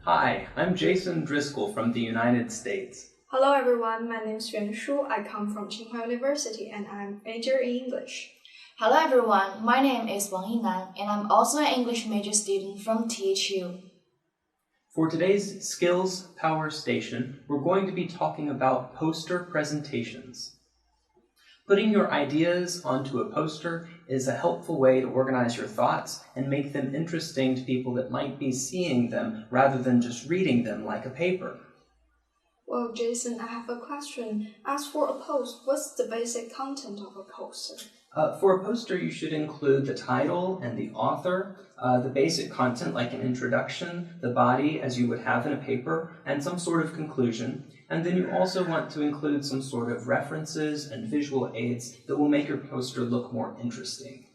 Hi, I'm Jason Driscoll from the United States. Hello everyone, my name is Yuan Shu. I come from Tsinghua University and I'm major in English. Hello everyone, my name is Wang Yinan and I'm also an English major student from THU. For today's Skills Power Station, we're going to be talking about poster presentations. Putting your ideas onto a poster is a helpful way to organize your thoughts and make them interesting to people that might be seeing them rather than just reading them like a paper. Well, Jason, I have a question. As for a post, what's the basic content of a poster? For a poster, you should include the title and the author, the basic content like an introduction, the body as you would have in a paper, and some sort of conclusion. And then you also want to include some sort of references and visual aids that will make your poster look more interesting.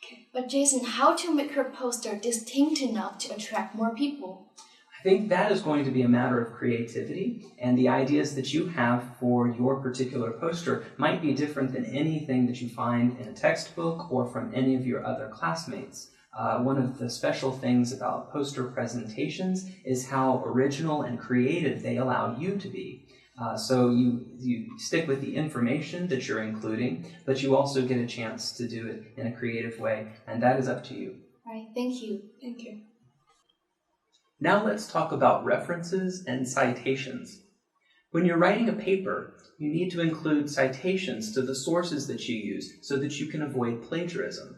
Okay. But Jason, how to make your poster distinct enough to attract more people? I think that is going to be a matter of creativity, and the ideas that you have for your particular poster might be different than anything that you find in a textbook or from any of your other classmates. One of the special things about poster presentations is how original and creative they allow you to be. So you stick with the information that you're including, but you also get a chance to do it in a creative way, and that is up to you. All right, thank you. Thank you. Now let's talk about references and citations. When you're writing a paper, you need to include citations to the sources that you use so that you can avoid plagiarism.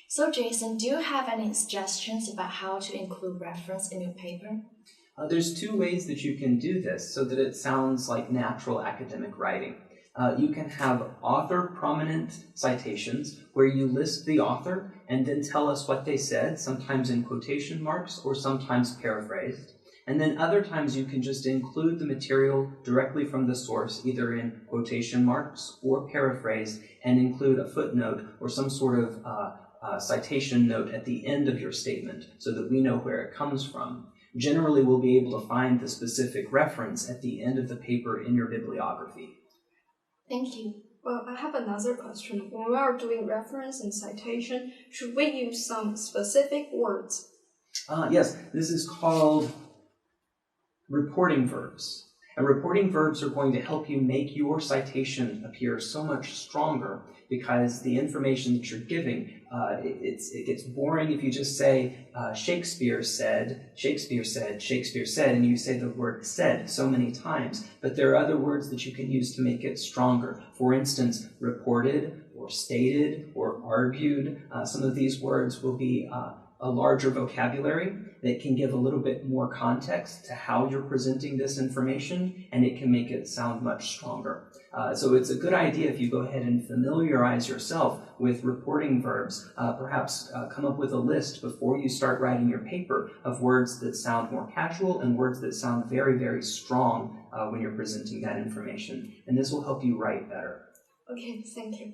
So Jason, do you have any suggestions about how to include reference in your paper? There's two ways that you can do this so that it sounds like natural academic writing. You can have author prominent citations where you list the author and then tell us what they said, sometimes in quotation marks or sometimes paraphrased. And then other times you can just include the material directly from the source, either in quotation marks or paraphrased, and include a footnote or some sort of citation note at the end of your statement so that we know where it comes from. Generally, we'll be able to find the specific reference at the end of the paper in your bibliography. Thank you. Well, I have another question. When we are doing reference and citation, should we use some specific words? Yes, this is called reporting verbs. And reporting verbs are going to help you make your citation appear so much stronger because the information that you're giving, it gets boring if you just say, Shakespeare said, Shakespeare said, Shakespeare said, and you say the word said so many times. But there are other words that you can use to make it stronger. For instance, reported or stated or argued. Some of these words will be a larger vocabulary that can give a little bit more context to how you're presenting this information, and it can make it sound much stronger. So it's a good idea if you go ahead and familiarize yourself with reporting verbs, perhaps come up with a list before you start writing your paper of words that sound more casual and words that sound very, very strong when you're presenting that information. And this will help you write better. Okay, thank you.